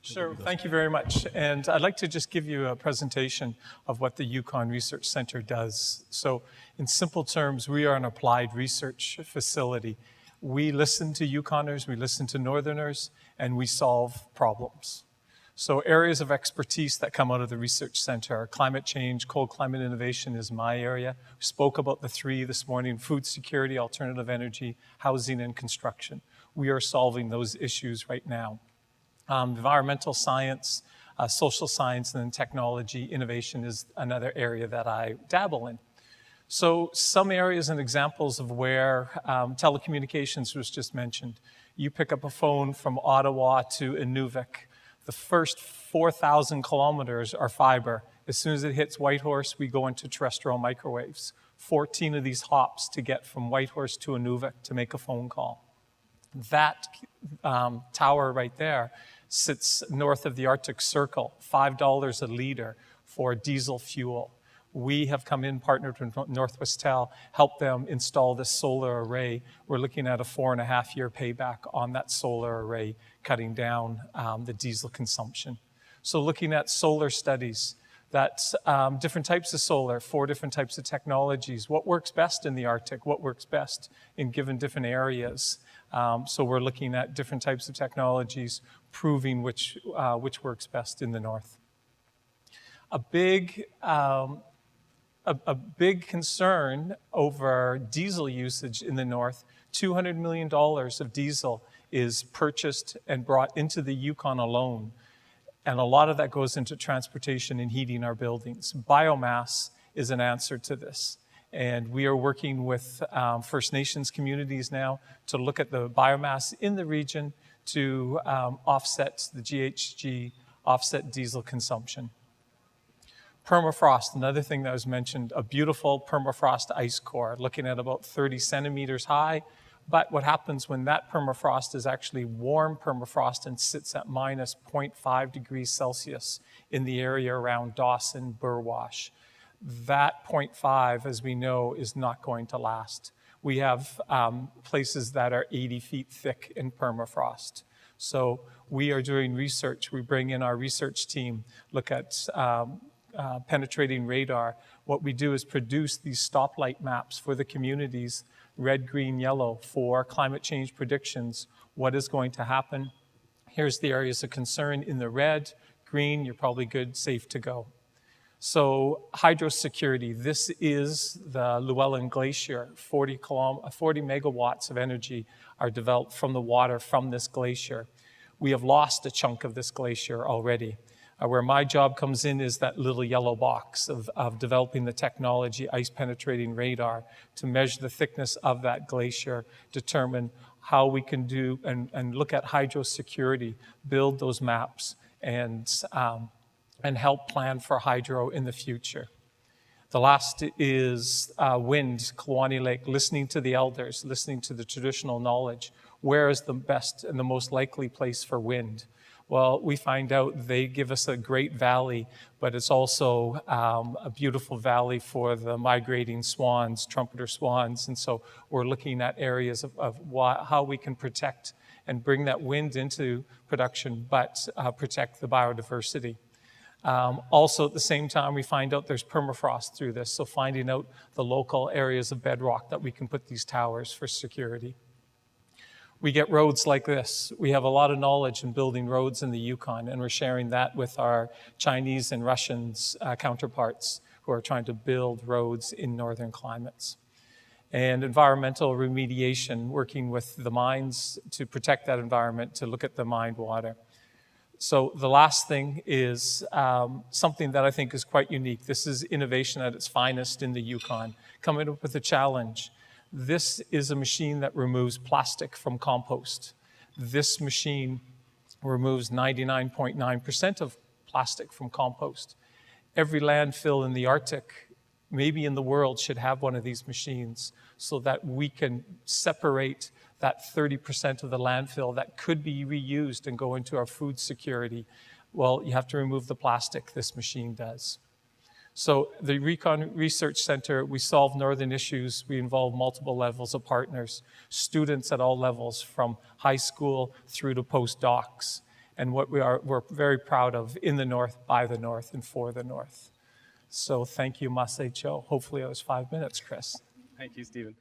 Sure, thank you very much. And I'd like to just give you a presentation of what the Yukon Research Center does. So in simple terms, we are an applied research facility. We listen to Yukoners, we listen to Northerners, and we solve problems. So areas of expertise that come out of the research center are climate change, cold climate innovation is my area. We spoke about the three this morning: food security, alternative energy, housing, and construction. We are solving those issues right now. Environmental science, social science, and then technology innovation is another area that I dabble in. So some areas and examples of where telecommunications was just mentioned. You pick up a phone from Ottawa to Inuvik. The first 4,000 kilometers are fiber. As soon as it hits Whitehorse, we go into terrestrial microwaves. 14 of these hops to get from Whitehorse to Inuvik to make a phone call. That tower right there sits north of the Arctic Circle, $5 a liter for diesel fuel. We have come in, partnered with Northwestel, helped them install this solar array. We're looking at a 4.5-year payback on that solar array, cutting down the diesel consumption. So looking at solar studies, that's different types of solar, 4 different types of technologies. What works best in the Arctic? What works best in given different areas? So we're looking at different types of technologies, proving which works best in the north. A big concern over diesel usage in the north, $200 million of diesel is purchased and brought into the Yukon alone. And a lot of that goes into transportation and heating our buildings. Biomass is an answer to this. And we are working with First Nations communities now to look at the biomass in the region to offset the GHG, offset diesel consumption. Permafrost, another thing that was mentioned, a beautiful permafrost ice core, looking at about 30 centimeters high. But what happens when that permafrost is actually warm permafrost and sits at minus 0.5 degrees Celsius in the area around Dawson, Burwash? That 0.5, as we know, is not going to last. We have places that are 80 feet thick in permafrost. So we are doing research. We bring in our research team, look at penetrating radar. What we do is produce these stoplight maps for the communities, red, green, yellow, for climate change predictions. What is going to happen? Here's the areas of concern in the red, green, you're probably good, safe to go. So hydro security, this is the Llewellyn Glacier. 40 megawatts of energy are developed from the water from this glacier. We have lost a chunk of this glacier already. Where my job comes in is that little yellow box of developing the technology, ice penetrating radar, to measure the thickness of that glacier, determine how we can do and look at hydro security, build those maps, and help plan for hydro in the future. The last is wind, Kluane Lake, listening to the elders, listening to the traditional knowledge. Where is the best and the most likely place for wind? Well, we find out they give us a great valley, but it's also a beautiful valley for the migrating swans, trumpeter swans. And so we're looking at areas of how we can protect and bring that wind into production, but protect the biodiversity. Also, at the same time, we find out there's permafrost through this, so finding out the local areas of bedrock that we can put these towers for security. We get roads like this. We have a lot of knowledge in building roads in the Yukon, and we're sharing that with our Chinese and Russian counterparts who are trying to build roads in northern climates. And environmental remediation, working with the mines to protect that environment, to look at the mined water. So the last thing is something that I think is quite unique. This is innovation at its finest in the Yukon, coming up with a challenge. This is a machine that removes plastic from compost. This machine removes 99.9% of plastic from compost. Every landfill in the Arctic, maybe in the world, should have one of these machines so that we can separate that 30% of the landfill that could be reused and go into our food security. Well, you have to remove the plastic. This machine does. So the Yukon Research Center, we solve northern issues. We involve multiple levels of partners, students at all levels, from high school through to postdocs. and what we're very proud of in the North, by the North, and for the North. So thank you, Masei Cho. Hopefully it was 5 minutes, Chris. Thank you, Stephen.